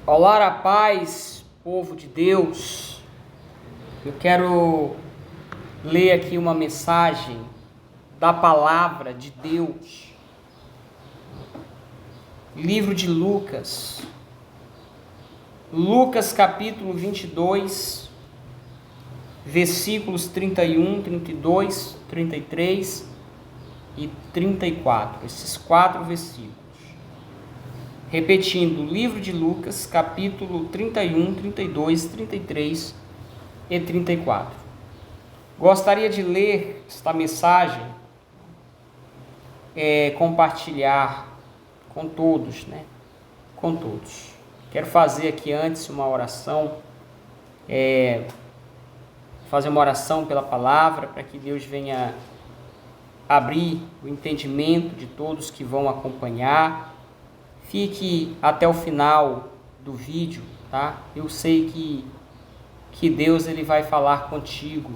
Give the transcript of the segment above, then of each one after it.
Olá, a paz, povo de Deus. Eu quero ler aqui uma mensagem da palavra de Deus. Livro de Lucas. Lucas capítulo 22, versículos 31, 32, 33 e 34. Esses 4 versículos. Repetindo, livro de Lucas, capítulo 31, 32, 33 e 34. Gostaria de ler esta mensagem, compartilhar com todos, Com todos. Quero fazer aqui antes uma oração, fazer uma oração pela palavra, para que Deus venha abrir o entendimento de todos que vão acompanhar. Fique até o final do vídeo, tá? Eu sei que Deus ele vai falar contigo.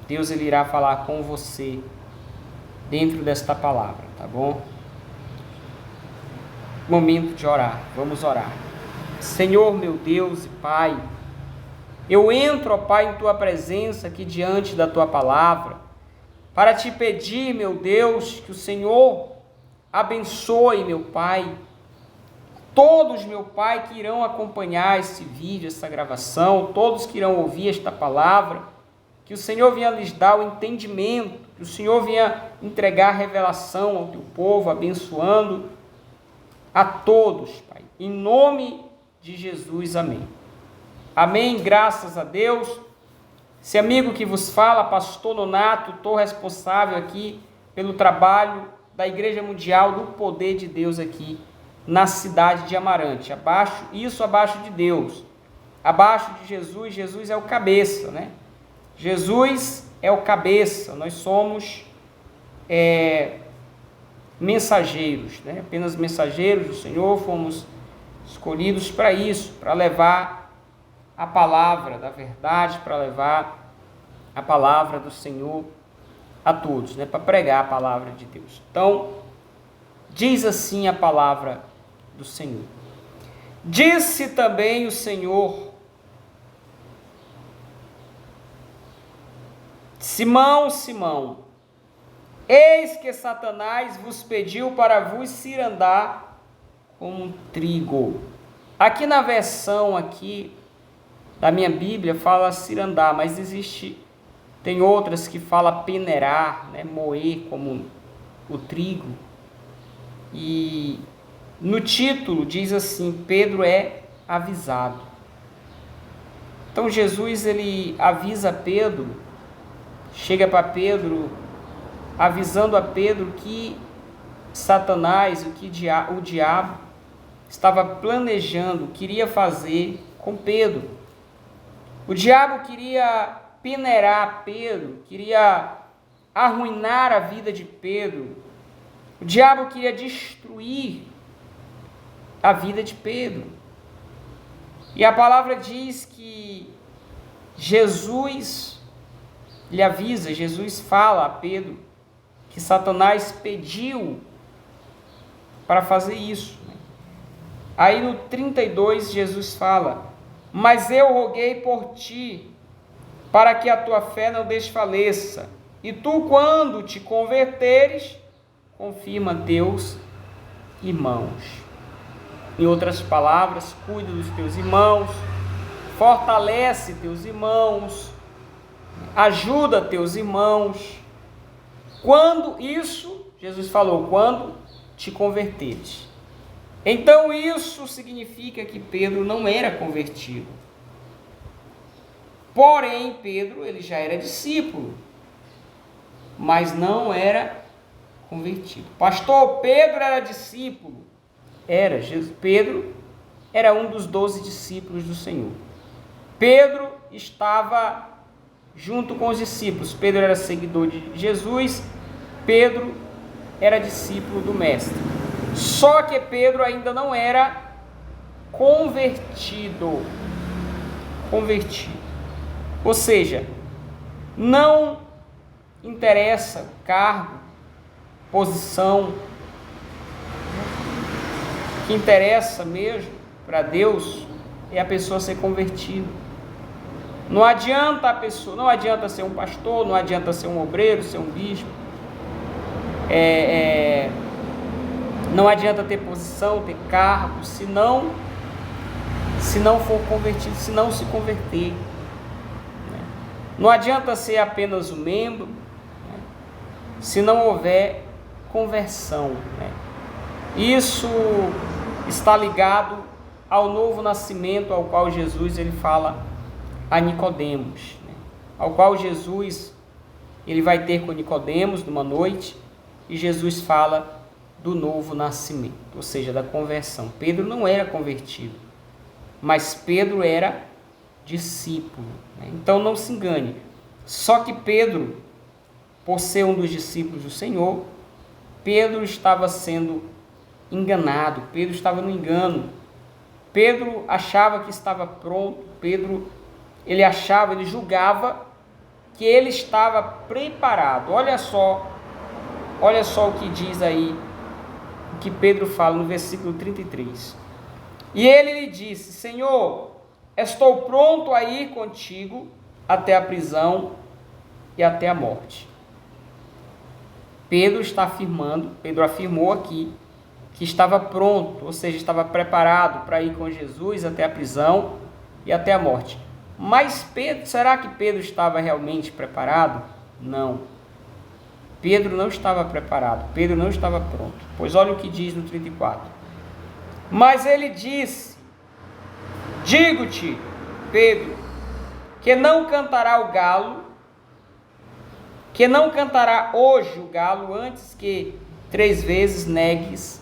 Deus ele irá falar com você dentro desta palavra, tá bom? Momento de orar. Vamos orar. Senhor, meu Deus e Pai, eu entro, ó Pai, em Tua presença aqui diante da Tua palavra, para Te pedir, meu Deus, que o Senhor abençoe, meu Pai, todos, meu Pai, que irão acompanhar esse vídeo, essa gravação, todos que irão ouvir esta palavra, que o Senhor venha lhes dar o entendimento, que o Senhor venha entregar revelação ao Teu povo, abençoando a todos, Pai. Em nome de Jesus, amém. Amém, graças a Deus. Esse amigo que vos fala, pastor Nonato, estou responsável aqui pelo trabalho da Igreja Mundial do Poder de Deus aqui na cidade de Amarante, abaixo de Deus, abaixo de Jesus. Jesus é o cabeça, Jesus é o cabeça, nós somos mensageiros, apenas mensageiros do Senhor, fomos escolhidos para isso, para levar a palavra da verdade, para levar a palavra do Senhor a todos, para pregar a palavra de Deus. Então, diz assim a palavra do Senhor. Disse também o Senhor: Simão, Simão, eis que Satanás vos pediu para vos cirandar como trigo. Aqui na versão aqui da minha Bíblia fala cirandar, mas tem outras que fala peneirar, moer como o trigo. E no título diz assim: Pedro é avisado. Então Jesus ele avisa Pedro, chega para Pedro, avisando a Pedro que Satanás, o diabo estava planejando, queria fazer com Pedro. O diabo queria peneirar Pedro, queria arruinar a vida de Pedro. O diabo queria destruir a vida de Pedro. E a palavra diz que Jesus lhe avisa, Jesus fala a Pedro que Satanás pediu para fazer isso. Aí no 32 Jesus fala: mas eu roguei por ti, para que a tua fé não desfaleça, e tu, quando te converteres, confirma teus irmãos. Em outras palavras, cuida dos teus irmãos, fortalece teus irmãos, ajuda teus irmãos. Quando isso, Jesus falou, quando te converteres. Então isso significa que Pedro não era convertido. Porém, Pedro, ele já era discípulo, mas não era convertido. Pastor, Pedro era discípulo. Pedro era um dos 12 discípulos do Senhor. Pedro estava junto com os discípulos. Pedro era seguidor de Jesus. Pedro era discípulo do Mestre. Só que Pedro ainda não era convertido. Ou seja, não interessa cargo, posição. O que interessa mesmo para Deus é a pessoa ser convertida. Não adianta a pessoa, não adianta ser um pastor, não adianta ser um obreiro, ser um bispo, não adianta ter posição, ter cargo, se não for convertido, se não se converter. Não adianta ser apenas um membro, se não houver conversão. Isso está ligado ao novo nascimento ao qual Jesus ele fala a Nicodemos, ao qual Jesus ele vai ter com Nicodemos numa noite, e Jesus fala do novo nascimento, ou seja, da conversão. Pedro não era convertido, mas Pedro era discípulo. Então não se engane. Só que Pedro, por ser um dos discípulos do Senhor, Pedro estava sendo enganado, Pedro estava no engano. Pedro achava que estava pronto, ele julgava que ele estava preparado. Olha só o que diz aí, o que Pedro fala no versículo 33. E ele lhe disse: Senhor, estou pronto a ir contigo até a prisão e até a morte. Pedro afirmou aqui que estava pronto, ou seja, estava preparado para ir com Jesus até a prisão e até a morte. Mas será que Pedro estava realmente preparado? Não. Pedro não estava preparado, Pedro não estava pronto. Pois olha o que diz no 34. Mas ele disse: digo-te, Pedro, que não cantará hoje o galo antes que 3 vezes negues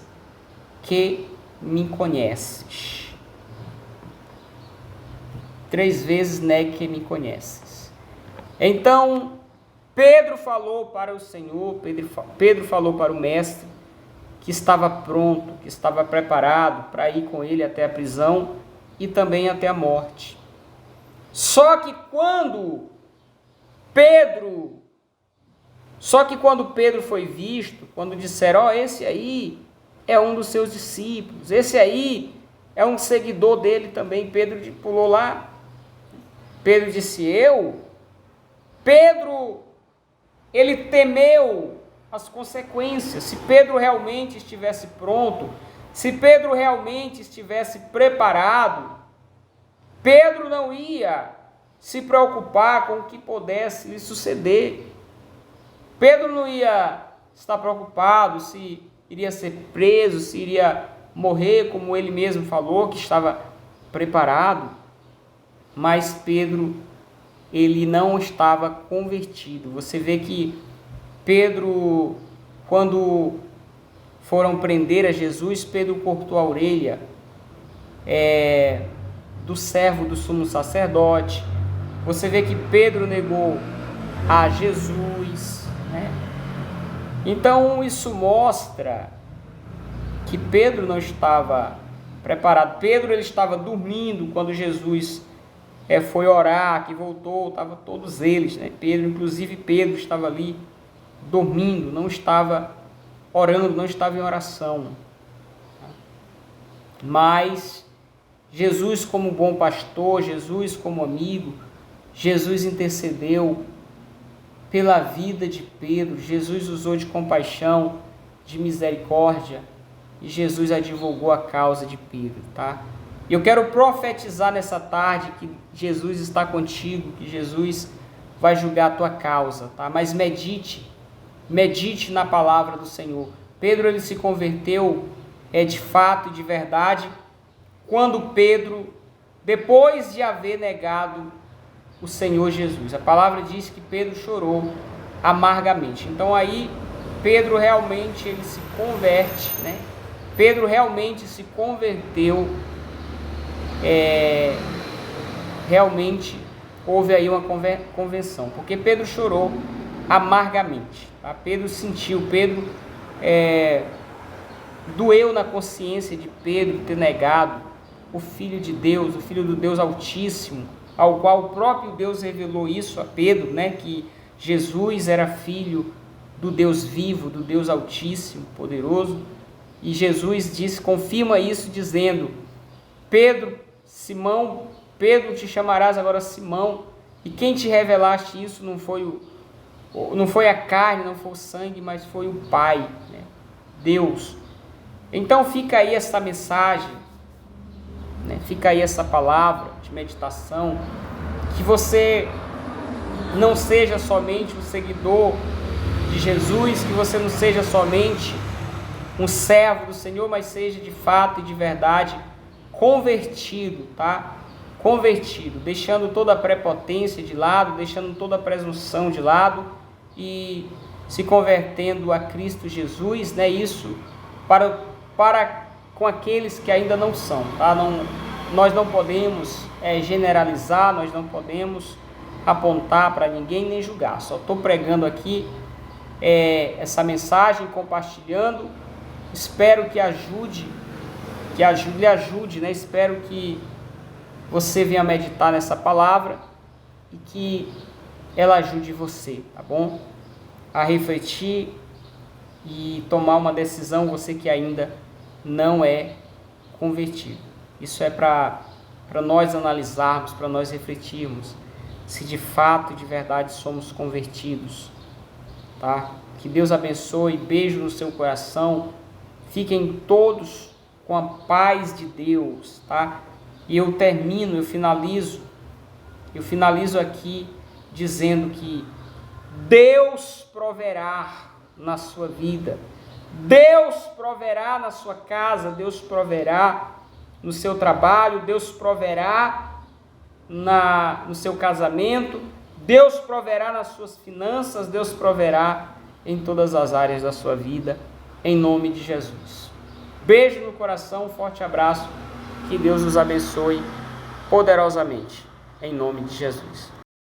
que me conheces. 3 vezes negue que me conheces. Então, Pedro falou para o Senhor, Pedro falou para o Mestre, que estava pronto, que estava preparado para ir com ele até a prisão e também até a morte. Só que quando Pedro foi visto, quando disseram: esse aí é um dos seus discípulos, esse aí é um seguidor dele também, Pedro pulou lá. Pedro disse: Pedro, ele temeu as consequências. Se Pedro realmente estivesse pronto, se Pedro realmente estivesse preparado, Pedro não ia se preocupar com o que pudesse lhe suceder. Pedro não ia estar preocupado se iria ser preso, se iria morrer, como ele mesmo falou, que estava preparado. Mas Pedro, ele não estava convertido. Você vê que Pedro, quando foram prender a Jesus, Pedro cortou a orelha do servo do sumo sacerdote. Você vê que Pedro negou a Jesus, Então isso mostra que Pedro não estava preparado. Pedro ele estava dormindo quando Jesus foi orar, que voltou, estavam todos eles, inclusive Pedro estava ali dormindo, não estava orando, não estava em oração. Mas Jesus, como bom pastor, Jesus como amigo, Jesus intercedeu pela vida de Pedro, Jesus usou de compaixão, de misericórdia, e Jesus advogou a causa de Pedro, E eu quero profetizar nessa tarde que Jesus está contigo, que Jesus vai julgar a tua causa, Mas medite na palavra do Senhor. Pedro ele se converteu de fato e de verdade quando Pedro, depois de haver negado o Senhor Jesus. A palavra diz que Pedro chorou amargamente. Então aí Pedro realmente ele se converte, Pedro realmente se converteu. Realmente houve aí uma convenção, porque Pedro chorou amargamente, Pedro sentiu, doeu na consciência de Pedro ter negado o Filho de Deus, o Filho do Deus Altíssimo, ao qual o próprio Deus revelou isso a Pedro, que Jesus era filho do Deus vivo, do Deus Altíssimo, poderoso, e Jesus confirma isso dizendo: Pedro, Simão, Pedro te chamarás agora Simão, e quem te revelaste isso não foi a carne, não foi o sangue, mas foi o Pai, né? Deus. Então fica aí essa mensagem, né? Fica aí essa palavra de meditação, que você não seja somente um seguidor de Jesus, que você não seja somente um servo do Senhor, mas seja de fato e de verdade convertido, tá? Convertido, deixando toda a prepotência de lado, deixando toda a presunção de lado e se convertendo a Cristo Jesus, né? Isso para com aqueles que ainda não são, tá? Nós não podemos generalizar, nós não podemos apontar para ninguém nem julgar. Só estou pregando aqui essa mensagem, compartilhando. Espero que lhe ajude, né? Espero que você venha meditar nessa palavra e que ela ajude você, tá bom? A refletir e tomar uma decisão, você que ainda não é convertido. Isso é para nós analisarmos, para nós refletirmos se de fato e de verdade somos convertidos, tá? Que Deus abençoe, beijo no seu coração, fiquem todos com a paz de Deus, tá? E eu finalizo aqui dizendo que Deus proverá na sua vida, Deus proverá na sua casa, Deus proverá no seu trabalho, Deus proverá no seu casamento, Deus proverá nas suas finanças, Deus proverá em todas as áreas da sua vida, em nome de Jesus. Beijo no coração, um forte abraço, que Deus os abençoe poderosamente, em nome de Jesus.